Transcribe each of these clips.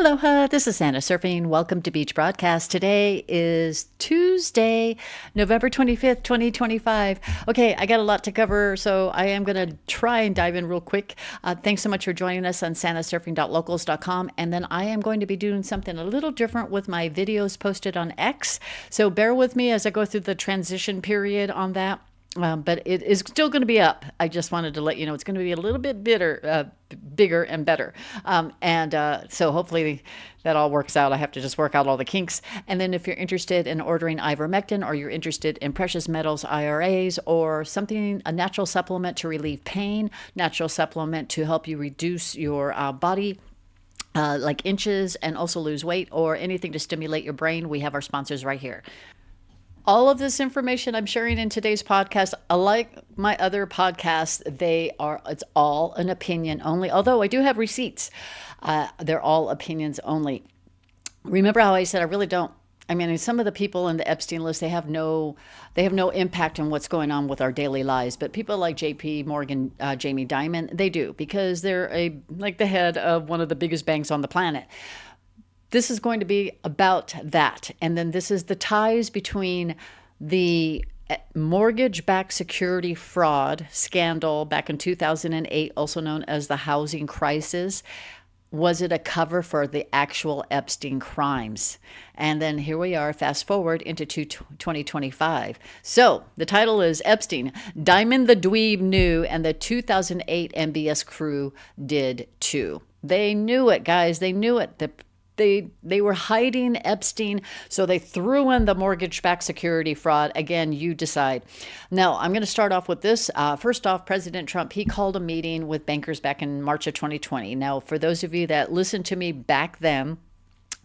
Aloha, this is Anna Surfing. Welcome to Beach Broadcast. Today is Tuesday, November 25th, 2025. Okay, I got a lot to cover, so I am going to try and dive in real quick. Thanks so much for joining us on santasurfing.locals.com. And then I am going to be doing something a little different with my videos posted on X. So bear with me as I go through the transition period on that. But it is still going to be up. I just wanted to let you know it's going to be a little bit bigger and better. So hopefully that all works out. I have to just work out all the kinks. And then if you're interested in ordering ivermectin, or you're interested in precious metals IRAs, or something, a natural supplement to relieve pain, natural supplement to help you reduce your body like inches and also lose weight, or anything to stimulate your brain, we have our sponsors right here. All of this information I'm sharing in today's podcast, like my other podcasts, it's all an opinion only. Although I do have receipts, they're all opinions only. Remember how I said I really don't. I mean, some of the people in the Epstein list, they have no impact on what's going on with our daily lives. But people like J.P. Morgan, Jamie Dimon, they do, because they're like the head of one of the biggest banks on the planet. This is going to be about that. And then this is the ties between the mortgage-backed security fraud scandal back in 2008, also known as the housing crisis. Was it a cover for the actual Epstein crimes? And then here we are, fast forward into 2025. So the title is Epstein, Dimon the Dweeb knew, and the 2008 MBS crew did too. They knew it, guys. They knew it. They were hiding Epstein, so they threw in the mortgage-backed security fraud. Again, you decide. Now, I'm going to start off with this. First off, President Trump, he called a meeting with bankers back in March of 2020. Now, for those of you that listened to me back then,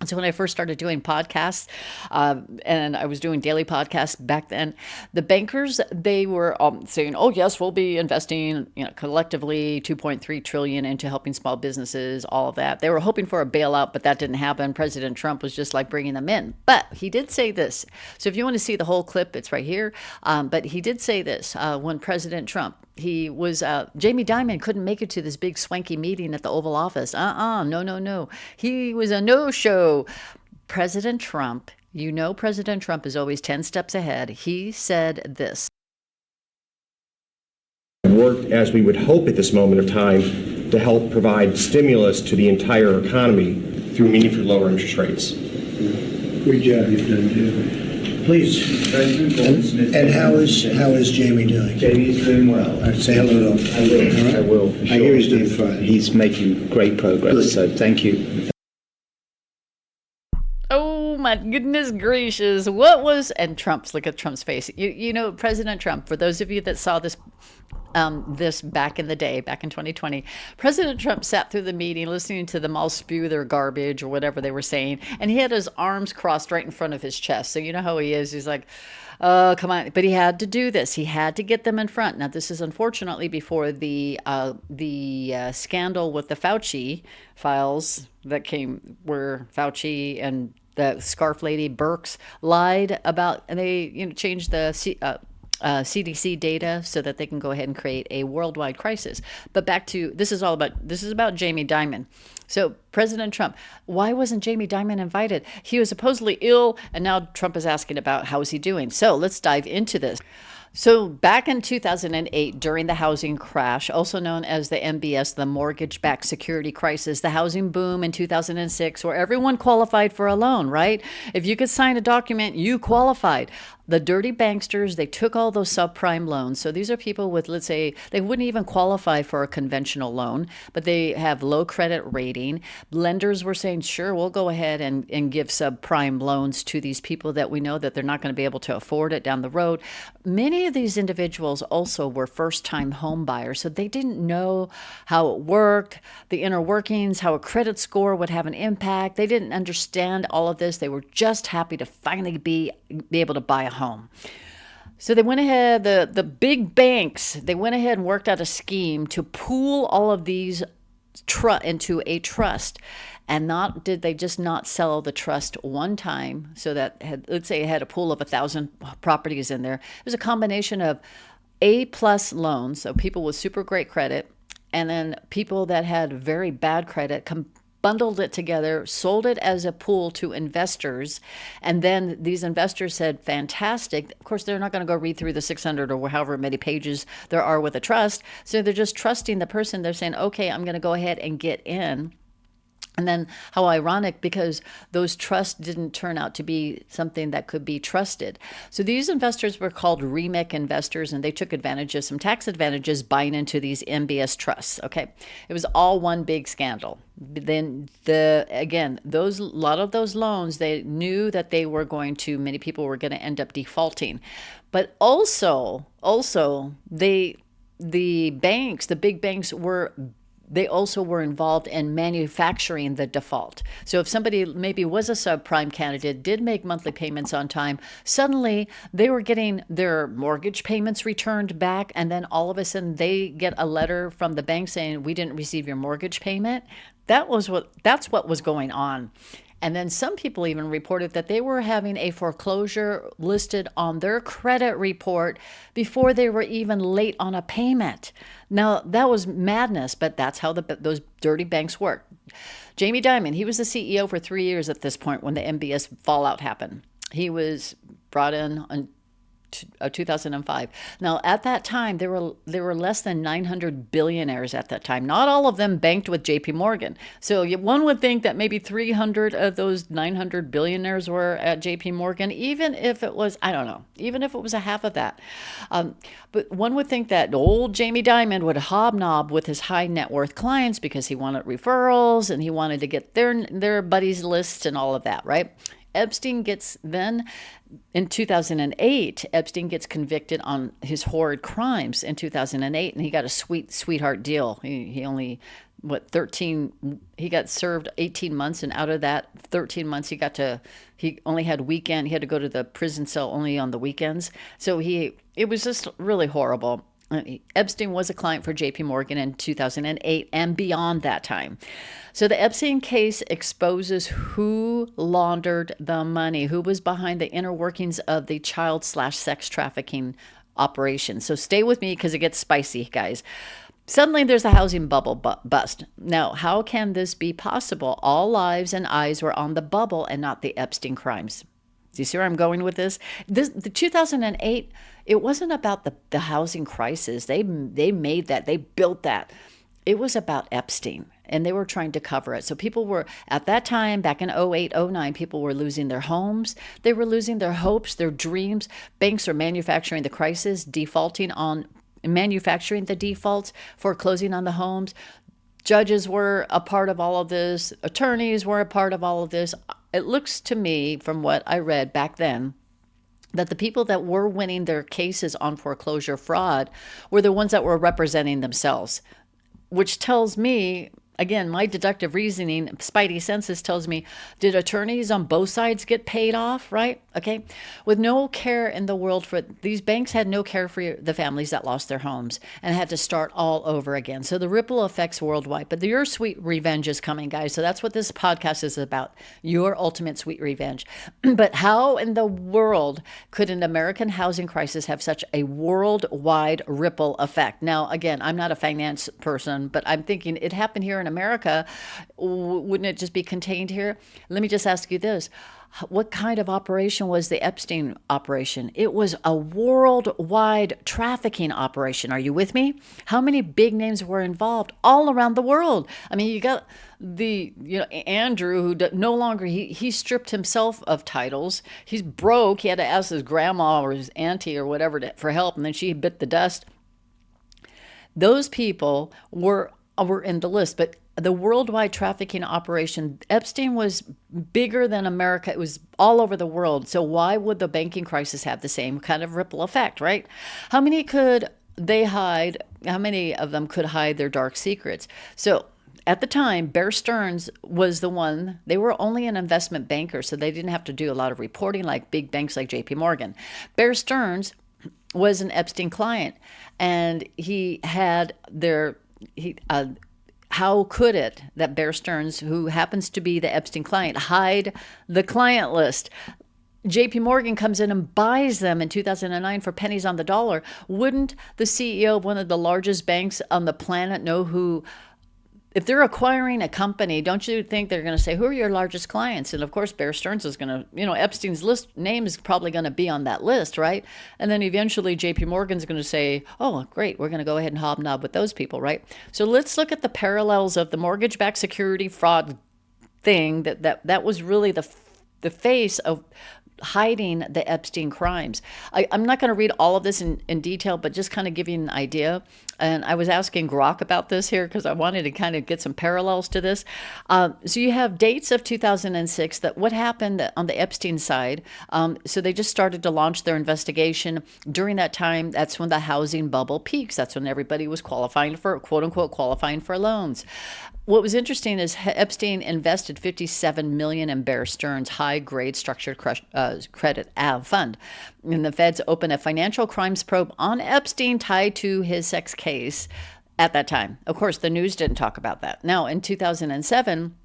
so when I first started doing podcasts, and I was doing daily podcasts back then, the bankers, they were saying, "Oh yes, we'll be investing, collectively 2.3 trillion into helping small businesses." All of that. They were hoping for a bailout, but that didn't happen. President Trump was just like bringing them in. But he did say this. So if you want to see the whole clip, it's right here. But he did say this when President Trump. He was, Jamie Dimon couldn't make it to this big swanky meeting at the Oval Office. No. He was a no-show. President Trump, President Trump is always 10 steps ahead. He said this. Worked as we would hope at this moment of time to help provide stimulus to the entire economy through meaningfully lower interest rates. Great job you've done, Jim. Please. And how is Jamie doing? Jamie's doing well. All right, say hello to him. I will. Sure. I hear he's doing fine. He's making great progress. Good. So thank you. Oh my goodness gracious. And look at Trump's face. President Trump, for those of you that saw this back in the day, back in 2020, President Trump sat through the meeting listening to them all spew their garbage or whatever they were saying. And he had his arms crossed right in front of his chest. So you know how he is. He's like, oh, come on. But he had to do this. He had to get them in front. Now, this is unfortunately before the scandal with the Fauci files that came, where Fauci and the scarf lady Birx lied about, and they changed the CDC data so that they can go ahead and create a worldwide crisis. But back to, this is about Jamie Dimon. So President Trump, why wasn't Jamie Dimon invited? He was supposedly ill, and now Trump is asking about how is he doing. So let's dive into this. So back in 2008, during the housing crash, also known as the MBS, the mortgage-backed security crisis, the housing boom in 2006, where everyone qualified for a loan, right? If you could sign a document, you qualified. The dirty banksters, they took all those subprime loans. So these are people with, let's say, they wouldn't even qualify for a conventional loan, but they have low credit rating. Lenders were saying, sure, we'll go ahead and give subprime loans to these people that we know that they're not going to be able to afford it down the road. Many of these individuals also were first-time home buyers, so they didn't know how it worked, the inner workings, how a credit score would have an impact. They didn't understand all of this. They were just happy to finally be able to buy a home. So they went ahead, the big banks, they went ahead and worked out a scheme to pool all of these into a trust. And not did they just not sell the trust one time, so that let's say it had a pool of 1,000 properties in there. It was a combination of A+ loans, so people with super great credit, and then people that had very bad credit bundled it together, sold it as a pool to investors. And then these investors said, fantastic. Of course, they're not going to go read through the 600 or however many pages there are with a trust. So they're just trusting the person. They're saying, okay, I'm going to go ahead and get in. And then how ironic, because those trusts didn't turn out to be something that could be trusted. So these investors were called REMIC investors, and they took advantage of some tax advantages buying into these MBS trusts. Okay, it was all one big scandal. Then a lot of those loans, they knew that they were going to, many people were going to end up defaulting, but also the banks, the big banks they also were involved in manufacturing the default. So if somebody maybe was a subprime candidate, did make monthly payments on time, suddenly they were getting their mortgage payments returned back, and then all of a sudden they get a letter from the bank saying, we didn't receive your mortgage payment. That's what was going on. And then some people even reported that they were having a foreclosure listed on their credit report before they were even late on a payment. Now, that was madness, but that's how those dirty banks work. Jamie Dimon, he was the CEO for 3 years at this point when the MBS fallout happened. He was brought in on 2005. Now, at that time, there were less than 900 billionaires at that time. Not all of them banked with JP Morgan. So one would think that maybe 300 of those 900 billionaires were at JP Morgan, even if it was, I don't know, even if it was a half of that. But one would think that old Jamie Dimon would hobnob with his high net worth clients because he wanted referrals and he wanted to get their buddies lists and all of that, right? Epstein gets then, in 2008, Epstein gets convicted on his horrid crimes in 2008, and he got a sweetheart deal. He only, he got served 18 months, and out of that 13 months, he only had weekend. He had to go to the prison cell only on the weekends. So it was just really horrible. Epstein was a client for JP Morgan in 2008 and beyond that time. So the Epstein case exposes who laundered the money, who was behind the inner workings of the child/sex trafficking operation. So stay with me because it gets spicy, guys. Suddenly there's a housing bubble bust. Now, how can this be possible? All lives and eyes were on the bubble and not the Epstein crimes. Do you see where I'm going with this? The 2008, it wasn't about the housing crisis. They made that. They built that. It was about Epstein, and they were trying to cover it. So people were, at that time, back in 08, 09, people were losing their homes. They were losing their hopes, their dreams. Banks are manufacturing the crisis, defaulting on manufacturing the defaults, foreclosing on the homes. Judges were a part of all of this. Attorneys were a part of all of this. It looks to me, from what I read back then, that the people that were winning their cases on foreclosure fraud were the ones that were representing themselves, which tells me, again, my deductive reasoning, spidey senses tells me, did attorneys on both sides get paid off, right? Okay. With no care in the world for these banks, had no care for the families that lost their homes and had to start all over again. So the ripple effects worldwide. But your sweet revenge is coming, guys. So that's what this podcast is about, your ultimate sweet revenge. But how in the world could an American housing crisis have such a worldwide ripple effect? Now, again, I'm not a finance person, but I'm thinking it happened here in America. Wouldn't it just be contained here? Let me just ask you this. What kind of operation was the Epstein operation? It was a worldwide trafficking operation. Are you with me? How many big names were involved all around the world? I mean, you got Andrew, who no longer, he stripped himself of titles. He's broke. He had to ask his grandma or his auntie or whatever for help, and then she bit the dust. Those people were in the list, but the worldwide trafficking operation, Epstein was bigger than America. It was all over the world. So why would the banking crisis have the same kind of ripple effect, right? How many could they hide? How many of them could hide their dark secrets? So at the time, Bear Stearns was the one. They were only an investment banker, so they didn't have to do a lot of reporting like big banks like JP Morgan. Bear Stearns was an Epstein client, and he had how could it that Bear Stearns, who happens to be the Epstein client, hide the client list? JP Morgan comes in and buys them in 2009 for pennies on the dollar. Wouldn't the CEO of one of the largest banks on the planet know who if they're acquiring a company, don't you think they're going to say, who are your largest clients? And of course, Bear Stearns is going to, Epstein's name is probably going to be on that list, right? And then eventually JP Morgan's going to say, oh, great, we're going to go ahead and hobnob with those people, right? So let's look at the parallels of the mortgage-backed security fraud thing that was really the face of hiding the Epstein crimes. I'm not going to read all of this in detail, but just kind of give you an idea. And I was asking Grok about this here because I wanted to kind of get some parallels to this. So you have dates of 2006, that what happened on the Epstein side. So they just started to launch their investigation. During that time, that's when the housing bubble peaks. That's when everybody was qualifying for, quote unquote, qualifying for loans. What was interesting is Epstein invested $57 million in Bear Stearns' high-grade structured credit fund. And the feds opened a financial crimes probe on Epstein tied to his sex case at that time. Of course, the news didn't talk about that. Now, in 2007,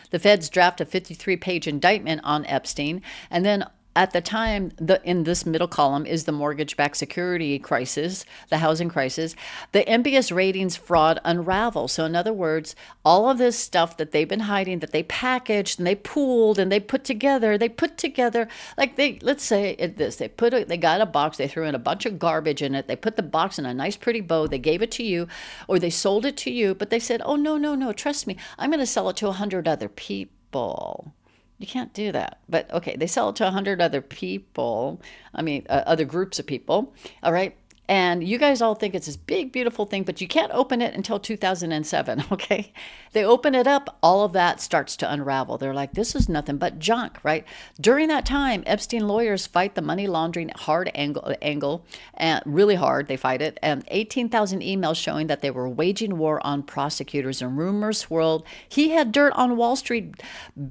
the feds draft a 53-page indictment on Epstein, and then at the time, in this middle column is the mortgage-backed security crisis, the housing crisis. The MBS ratings fraud unravels. So in other words, all of this stuff that they've been hiding, that they packaged and they pooled and they put together, like let's say this, they got a box, they threw in a bunch of garbage in it, they put the box in a nice pretty bow, they gave it to you, or they sold it to you, but they said, oh, no, trust me, I'm going to sell it to 100 other people. You can't do that. But okay, they sell it to 100 other people. Other groups of people. All right. And you guys all think it's this big, beautiful thing, but you can't open it until 2007, okay? They open it up, all of that starts to unravel. They're like, this is nothing but junk, right? During that time, Epstein lawyers fight the money laundering angle, and really hard, they fight it, and 18,000 emails showing that they were waging war on prosecutors, and rumors swirled. He had dirt on Wall Street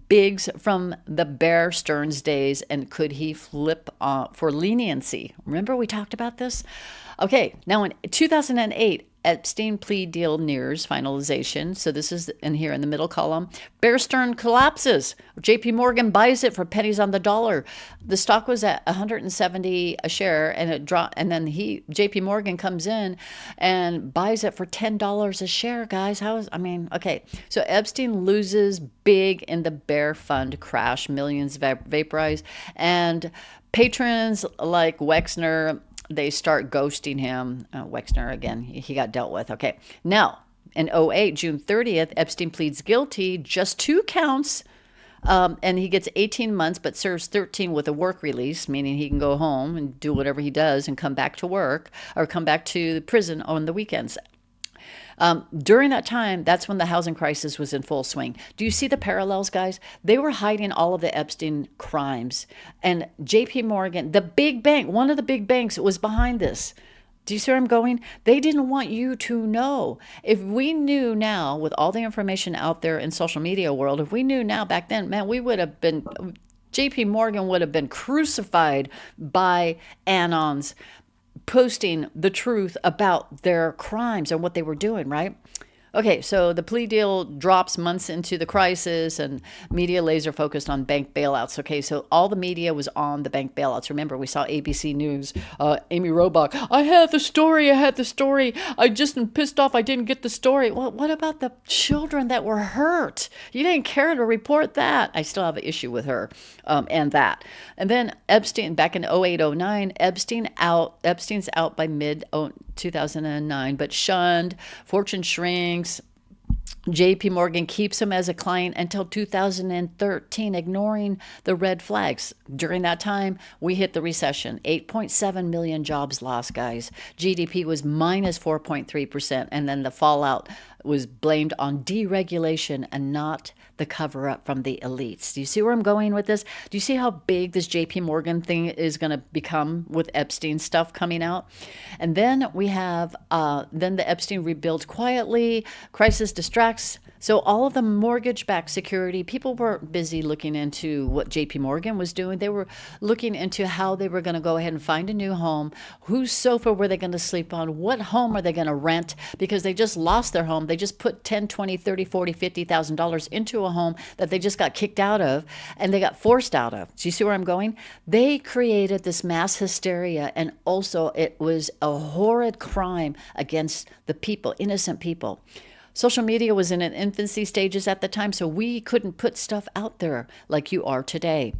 bigs from the Bear Stearns days, and could he flip for leniency? Remember we talked about this? Okay, now in 2008, Epstein plea deal nears finalization. So this is in here in the middle column. Bear Stearns collapses. JP Morgan buys it for pennies on the dollar. The stock was at 170 a share, and it dropped. And then JP Morgan comes in and buys it for $10 a share, guys. Okay. So Epstein loses big in the Bear Fund crash, millions vaporized, and patrons like Wexner, they start ghosting him. Wexner, again, he got dealt with. Okay. Now, in 2008, June 30th, Epstein pleads guilty, just 2 counts, and he gets 18 months, but serves 13 with a work release, meaning he can go home and do whatever he does and come back to work or come back to the prison on the weekends. During that time, that's when the housing crisis was in full swing. Do you see the parallels, guys? They were hiding all of the Epstein crimes. And JP Morgan, the big bank, one of the big banks, was behind this. Do you see where I'm going? They didn't want you to know. If we knew now, with all the information out there in social media world, if we knew now back then, man, we would have been, JP Morgan would have been crucified by Anons posting the truth about their crimes and what they were doing, right? Okay, so the plea deal drops months into the crisis, and media laser focused on bank bailouts. Okay, so all the media was on the bank bailouts. Remember, we saw ABC News, Amy Robach, I had the story. I just am pissed off I didn't get the story. Well, what about the children that were hurt? You didn't care to report that. I still have an issue with her and that. And then Epstein, back in 2008, 2009, Epstein's out by mid-2009, but shunned, fortune shrinks. JP Morgan keeps him as a client until 2013, ignoring the red flags. During that time, we hit the recession. 8.7 million jobs lost, guys. GDP was minus 4.3%, and then the fallout was blamed on deregulation and not the cover-up from the elites. Do you see where I'm going with this? Do you see how big this JP Morgan thing is going to become with Epstein stuff coming out? And then we have, then the Epstein rebuilds quietly, crisis distracts. So all of the mortgage-backed security, people were busy looking into what JP Morgan was doing. They were looking into how they were going to go ahead and find a new home. Whose sofa were they going to sleep on? What home are they going to rent? Because they just lost their home. They just put $10, $20, $30, $40, $50,000 into a home that they just got kicked out of, and they got forced out of. Do you see where I'm going? They created this mass hysteria, and also it was a horrid crime against the people, innocent people. Social media was in its infancy stages at the time, so we couldn't put stuff out there like you are today.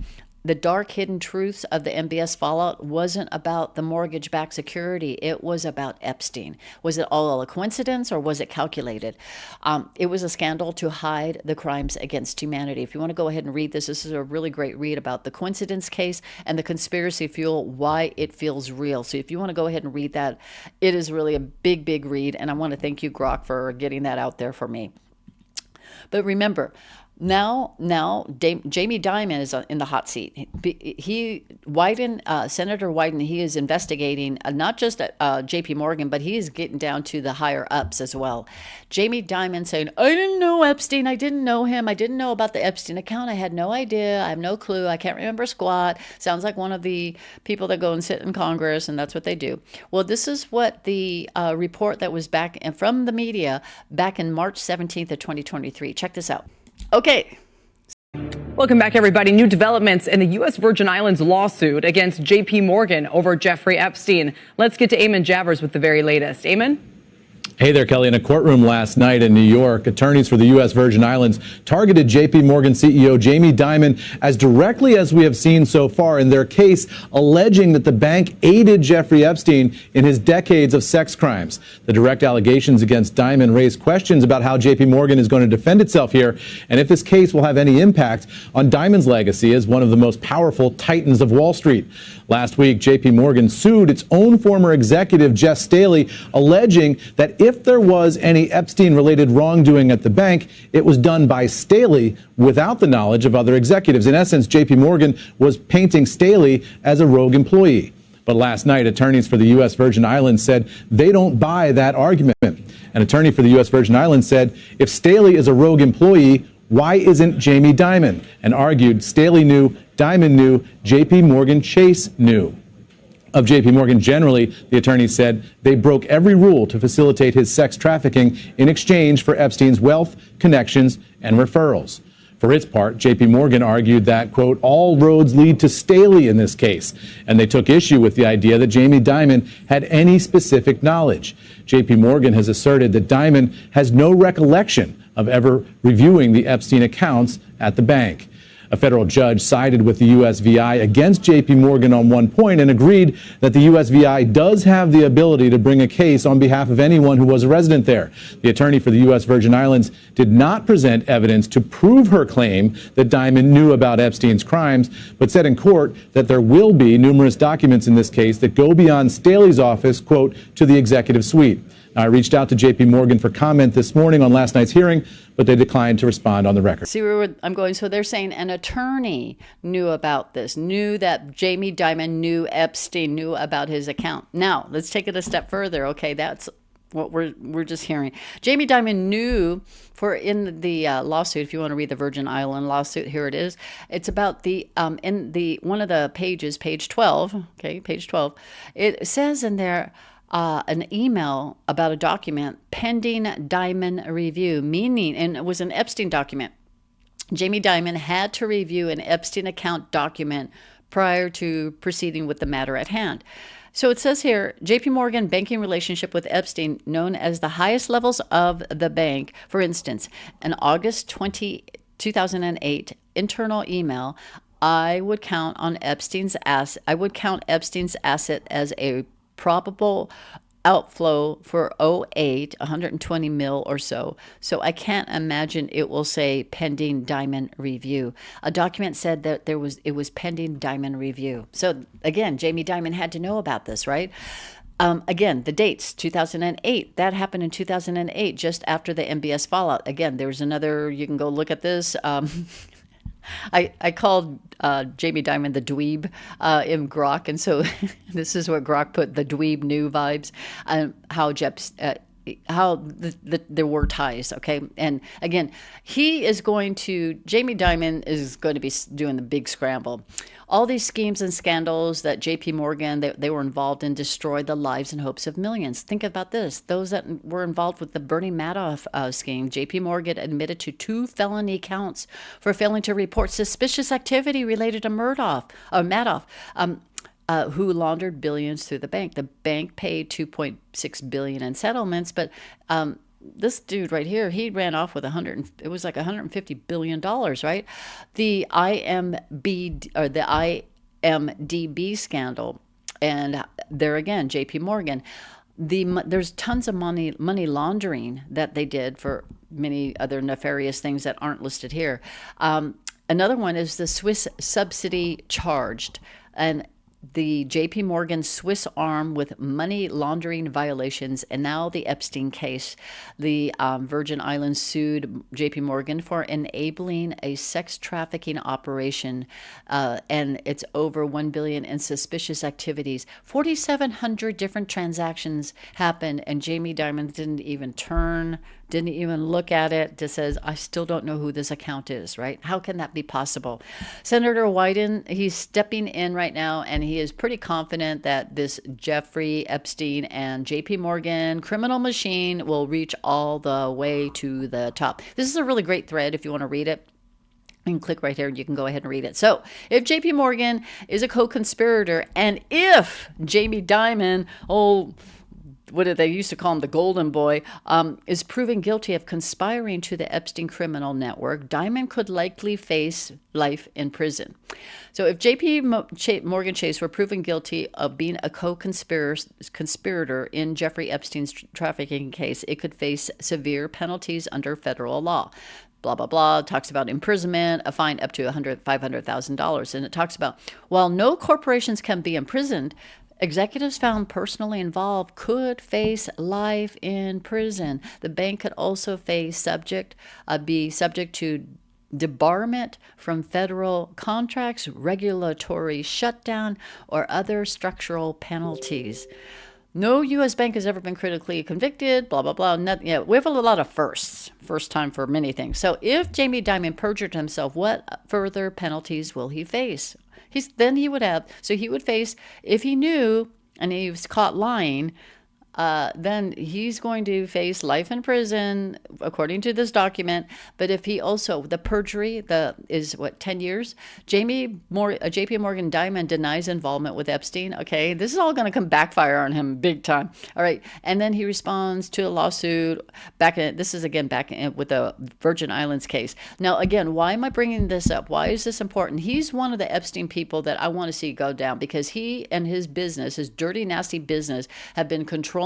The dark hidden truths of the MBS fallout wasn't about the mortgage-backed security. It was about Epstein. Was it all a coincidence or was it calculated? It was a scandal to hide the crimes against humanity. If you want to go ahead and read this, this is a really great read about the coincidence case and the conspiracy fuel, why it feels real. So if you want to go ahead and read that, it is really a big, big read. And I want to thank you, Grok, for getting that out there for me. But remember, now, Jamie Dimon is in the hot seat. Senator Wyden, he is investigating not just J.P. Morgan, but he is getting down to the higher ups as well. Jamie Dimon saying, I didn't know Epstein. I didn't know him. I didn't know about the Epstein account. I had no idea. I have no clue. I can't remember squat. Sounds like one of the people that go and sit in Congress, and that's what they do. Well, this is what the report that was back from the media back in March 17th of 2023. Check this out. Okay. Welcome back, everybody. New developments in the U.S. Virgin Islands lawsuit against J.P. Morgan over Jeffrey Epstein. Let's get to Eamon Javers with the very latest. Eamon? Hey there, Kelly. In a courtroom last night in New York, attorneys for the U.S. Virgin Islands targeted J.P. Morgan CEO Jamie Dimon as directly as we have seen so far in their case, alleging that the bank aided Jeffrey Epstein in his decades of sex crimes. The direct allegations against Dimon raise questions about how J.P. Morgan is going to defend itself here and if this case will have any impact on Dimon's legacy as one of the most powerful titans of Wall Street. Last week, J.P. Morgan sued its own former executive, Jess Staley, alleging that if there was any Epstein-related wrongdoing at the bank, it was done by Staley without the knowledge of other executives. In essence, J.P. Morgan was painting Staley as a rogue employee. But last night, attorneys for the U.S. Virgin Islands said they don't buy that argument. An attorney for the U.S. Virgin Islands said, if Staley is a rogue employee, why isn't Jamie Dimon? And argued Staley knew, Dimon knew, J.P. Morgan Chase knew. Of J.P. Morgan generally, the attorney said they broke every rule to facilitate his sex trafficking in exchange for Epstein's wealth, connections, and referrals. For its part, J.P. Morgan argued that, quote, all roads lead to Staley in this case, and they took issue with the idea that Jamie Dimon had any specific knowledge. J.P. Morgan has asserted that Dimon has no recollection of ever reviewing the Epstein accounts at the bank. A federal judge sided with the USVI against J.P. Morgan on one point and agreed that the USVI does have the ability to bring a case on behalf of anyone who was a resident there. The attorney for the U.S. Virgin Islands did not present evidence to prove her claim that Dimon knew about Epstein's crimes, but said in court that there will be numerous documents in this case that go beyond Staley's office, quote, to the executive suite. Now, I reached out to J.P. Morgan for comment this morning on last night's hearing, but they declined to respond on the record. See where I'm going? So they're saying an attorney knew about this, knew that Jamie Dimon knew Epstein, knew about his account. Now, let's take it a step further. Okay, that's what we're just hearing. Jamie Dimon knew in the lawsuit, if you want to read the Virgin Island lawsuit, here it is. It's about the in the one of the pages, page 12. Okay, page 12. It says in there, an email about a document pending Dimon review, meaning, and it was an Epstein document. Jamie Dimon had to review an Epstein account document prior to proceeding with the matter at hand. So it says here, J.P. Morgan banking relationship with Epstein, known as the highest levels of the bank. For instance, an August 2008 internal email, I would count Epstein's asset as a probable outflow for 08, 120 mil or so. So I can't imagine it will say pending Dimon review. A document said that it was pending Dimon review. So again, Jamie Dimon had to know about this, right? Again, the dates, 2008, that happened in 2008, just after the MBS fallout. Again, there's another, you can go look at this. I called Jamie Dimon the Dweeb in Grok, and so this is what Grok put, the Dweeb new vibes, how there were ties, okay? And again, Jamie Dimon is going to be doing the big scramble. All these schemes and scandals that J.P. Morgan, they were involved in, destroyed the lives and hopes of millions. Think about this. Those that were involved with the Bernie Madoff scheme, J.P. Morgan admitted to 2 felony counts for failing to report suspicious activity related to Madoff, who laundered billions through the bank. The bank paid $2.6 billion in settlements, but this dude right here, he ran off with it was like $150 billion, right? The IMDB scandal. And there again, JP Morgan, there's tons of money laundering that they did for many other nefarious things that aren't listed here. Another one is the Swiss subsidy charged, and the JP Morgan Swiss arm with money laundering violations, and now the Epstein case. The Virgin Islands sued JP Morgan for enabling a sex trafficking operation, and it's over $1 billion in suspicious activities. 4,700 different transactions happened, and Jamie Dimon didn't even look at it, just says, I still don't know who this account is, right? How can that be possible? Senator Wyden, he's stepping in right now, and he is pretty confident that this Jeffrey Epstein and JP Morgan criminal machine will reach all the way to the top. This is a really great thread if you want to read it. You can click right here and you can go ahead and read it. So if JP Morgan is a co-conspirator, and if Jamie Dimon, what did they used to call him, the golden boy, is proven guilty of conspiring to the Epstein criminal network, Dimon could likely face life in prison. So if JP Morgan Chase were proven guilty of being a co-conspirator in Jeffrey Epstein's trafficking case, it could face severe penalties under federal law. Blah, blah, blah. It talks about imprisonment, a fine up to $500,000. And it talks about, while no corporations can be imprisoned, executives found personally involved could face life in prison. The bank could also be subject to debarment from federal contracts, regulatory shutdown, or other structural penalties. No U.S. bank has ever been critically convicted, blah, blah, blah. We have a lot of firsts. First time for many things. So if Jamie Dimon perjured himself, what further penalties will he face? He would face, if he knew and he was caught lying, then he's going to face life in prison, according to this document. But if he also, the perjury, is 10 years? JP Morgan Dimon denies involvement with Epstein. Okay, this is all going to come backfire on him big time. All right, and then he responds to a lawsuit back with the Virgin Islands case. Now, again, why am I bringing this up? Why is this important? He's one of the Epstein people that I want to see go down, because he and his business, his dirty, nasty business, have been controlling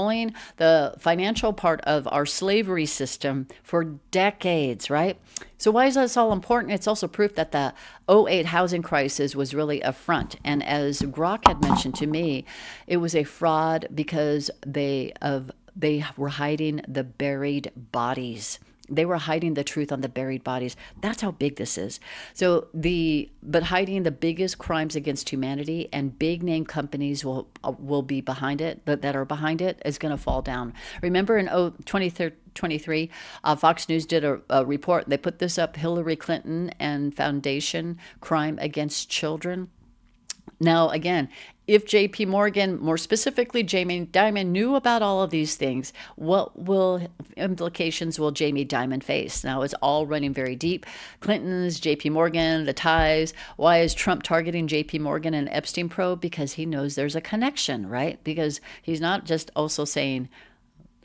the financial part of our slavery system for decades, right? So why is this all important? It's also proof that the 2008 housing crisis was really a front. And as Grok had mentioned to me, it was a fraud because they were hiding the buried bodies. They were hiding the truth on the buried bodies. That's how big this is. But hiding the biggest crimes against humanity, and big name companies will be behind it, that are behind it, is going to fall down. Remember in 2023, Fox News did a report. They put this up, Hillary Clinton and Foundation Crime Against Children. Now, again, if JP Morgan, more specifically Jamie Dimon, knew about all of these things, what implications will Jamie Dimon face? Now, it's all running very deep. Clinton's, JP Morgan, the ties. Why is Trump targeting JP Morgan and Epstein probe? Because he knows there's a connection, right? Because he's not just also saying,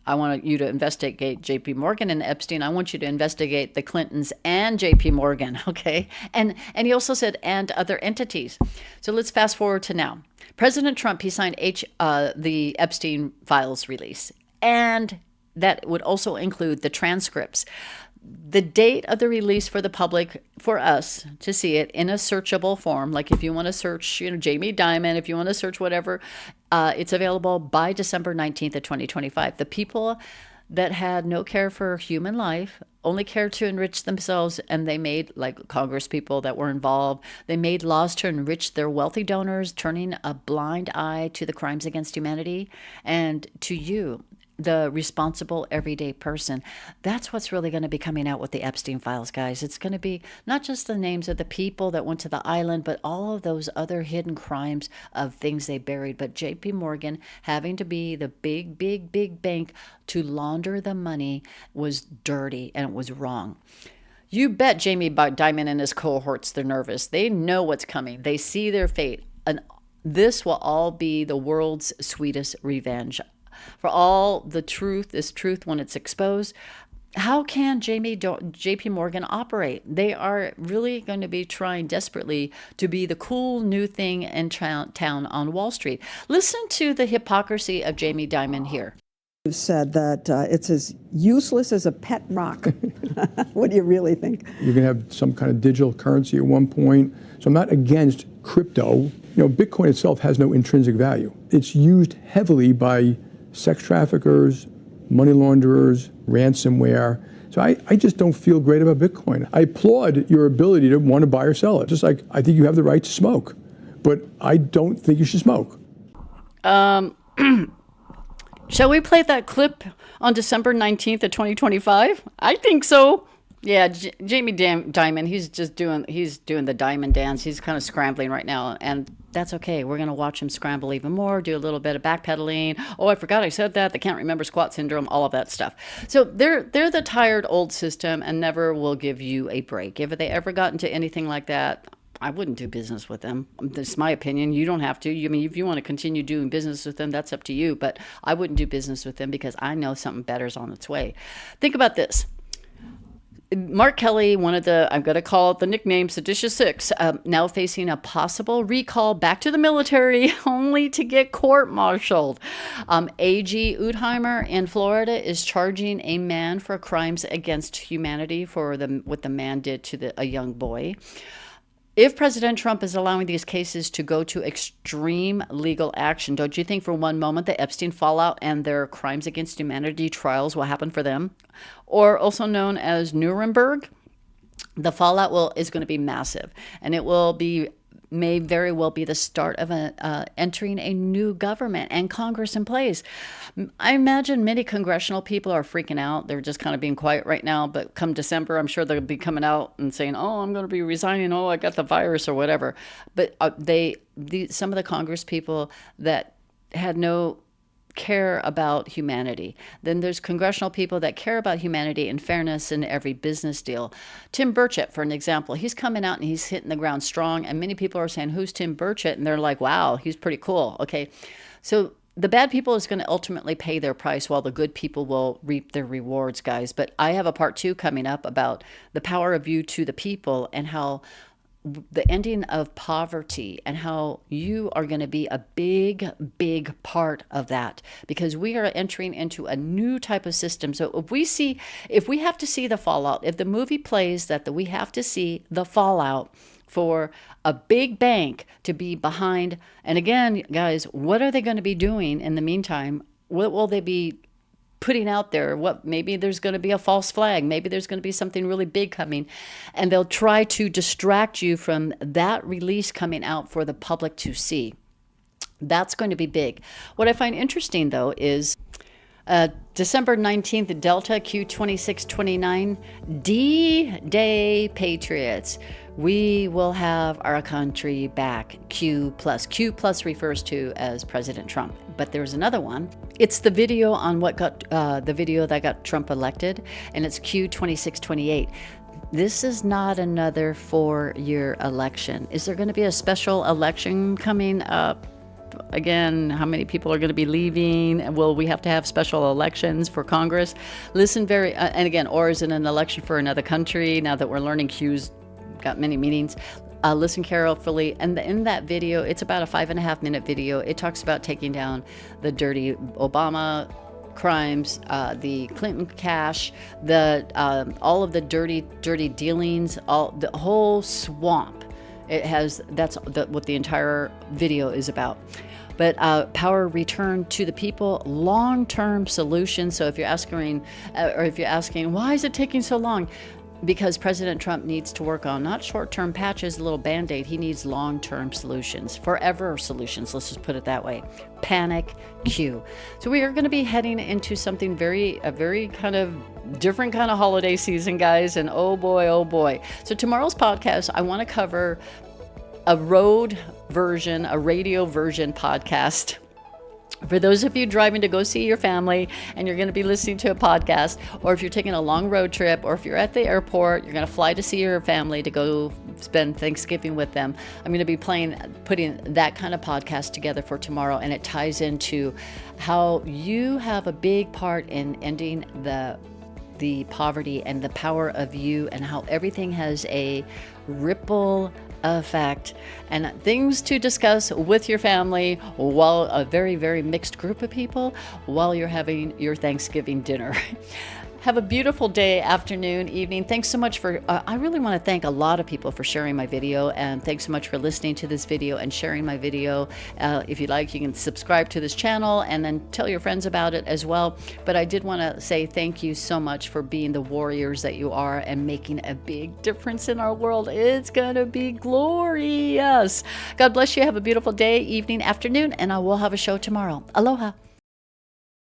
I want you to investigate JP Morgan and Epstein. I want you to investigate the Clintons and JP Morgan, okay? And he also said, and other entities. So let's fast forward to now. President Trump, he signed the Epstein files release, and that would also include the transcripts. The date of the release for the public, for us to see it in a searchable form, like if you want to search, Jamie Dimon, if you want to search whatever, it's available by December 19th of 2025. The people that had no care for human life, only cared to enrich themselves, and they made, like Congress people that were involved, they made laws to enrich their wealthy donors, turning a blind eye to the crimes against humanity, and to you, the responsible everyday person. That's what's really going to be coming out with the Epstein files, guys. It's going to be not just the names of the people that went to the island, but all of those other hidden crimes of things they buried. But JP Morgan having to be the big, big, big bank to launder the money was dirty, and it was wrong. You bet Jamie Dimon and his cohorts, they're nervous. They know what's coming. They see their fate. And this will all be the world's sweetest revenge. for all the truth is truth when it's exposed. How can JP Morgan operate? They are really going to be trying desperately to be the cool new thing in town on Wall Street. Listen to the hypocrisy of Jamie Dimon here. You've said that it's as useless as a pet rock. What do you really think? You're going to have some kind of digital currency at one point. So I'm not against crypto. Bitcoin itself has no intrinsic value. It's used heavily by sex traffickers, money launderers, ransomware. So I just don't feel great about Bitcoin. I applaud your ability to want to buy or sell it. Just like I think you have the right to smoke, but I don't think you should smoke. Shall we play that clip on December 19th of 2025? I think so. Yeah, Jamie Dimon, he's doing the diamond dance. He's kind of scrambling right now, and that's okay. We're going to watch him scramble even more, do a little bit of backpedaling. Oh, I forgot I said that. They can't remember squat syndrome, all of that stuff. So they're the tired old system and never will give you a break. If they ever got into anything like that, I wouldn't do business with them. That's my opinion. You don't have to. I mean, if you want to continue doing business with them, that's up to you. But I wouldn't do business with them because I know something better is on its way. Think about this. Mark Kelly, one of the, I'm going to call it the nickname Seditious Six, now facing a possible recall back to the military only to get court-martialed. AG Utheimer in Florida is charging a man for crimes against humanity for what the man did to a young boy. If President Trump is allowing these cases to go to extreme legal action, don't you think for one moment the Epstein fallout and their crimes against humanity trials will happen for them? Or also known as Nuremberg, the fallout is going to be massive, and it may very well be the start of entering a new government and Congress in place. I imagine many congressional people are freaking out. They're just kind of being quiet right now, but come December, I'm sure they'll be coming out and saying, oh, I'm going to be resigning. Oh, I got the virus or whatever. But some of the Congress people that had no care about humanity. Then there's congressional people that care about humanity and fairness in every business deal. Tim Burchett, for an example, he's coming out and he's hitting the ground strong. And many people are saying, who's Tim Burchett? And they're like, wow, he's pretty cool. Okay. So the bad people is going to ultimately pay their price while the good people will reap their rewards, guys. But I have a part 2 coming up about the power of you to the people and how the ending of poverty and how you are going to be a big, big part of that, because we are entering into a new type of system. So if we have to see the fallout, if the movie plays that we have to see the fallout for a big bank to be behind, and again, guys, what are they going to be doing in the meantime? What will they be putting out there? Maybe there's going to be a false flag. Maybe there's going to be something really big coming, and they'll try to distract you from that release coming out for the public to see. That's going to be big. What I find interesting, though, is December 19th, Delta Q2629, D-Day Patriots. We will have our country back. Q plus refers to as President Trump. But there's another one. It's the video on the video that got Trump elected, and it's Q2628. This is not another 4-year election. Is there going to be a special election coming up? Again, how many people are going to be leaving? Will we have to have special elections for Congress? Listen and again, or is it an election for another country? Now that we're learning Q's got many meanings. Listen carefully. And in that video, it's about a 5.5-minute video. It talks about taking down the dirty Obama crimes, the Clinton cash, all of the dirty dealings, the whole swamp. That's what the entire video is about. But power return to the people, long-term solutions. So if you're asking, why is it taking so long? Because President Trump needs to work on not short-term patches, a little Band-Aid. He needs long-term solutions, forever solutions. Let's just put it that way. Panic Q. So we are going to be heading into something a very kind of different kind of holiday season, guys. And oh boy. So tomorrow's podcast, I want to cover a radio version podcast For those of you driving to go see your family and you're going to be listening to a podcast, or if you're taking a long road trip, or if you're at the airport, you're going to fly to see your family to go spend Thanksgiving with them, I'm going to be putting that kind of podcast together for tomorrow, and it ties into how you have a big part in ending the poverty and the power of you, and how everything has a ripple effect, and things to discuss with your family while a very, very mixed group of people while you're having your Thanksgiving dinner. Have a beautiful day, afternoon, evening. Thanks so much for, I really want to thank a lot of people for sharing my video, and thanks so much for listening to this video and sharing my video. If you'd like, you can subscribe to this channel and then tell your friends about it as well. But I did want to say thank you so much for being the warriors that you are and making a big difference in our world. It's going to be glorious. God bless you. Have a beautiful day, evening, afternoon, and I will have a show tomorrow. Aloha.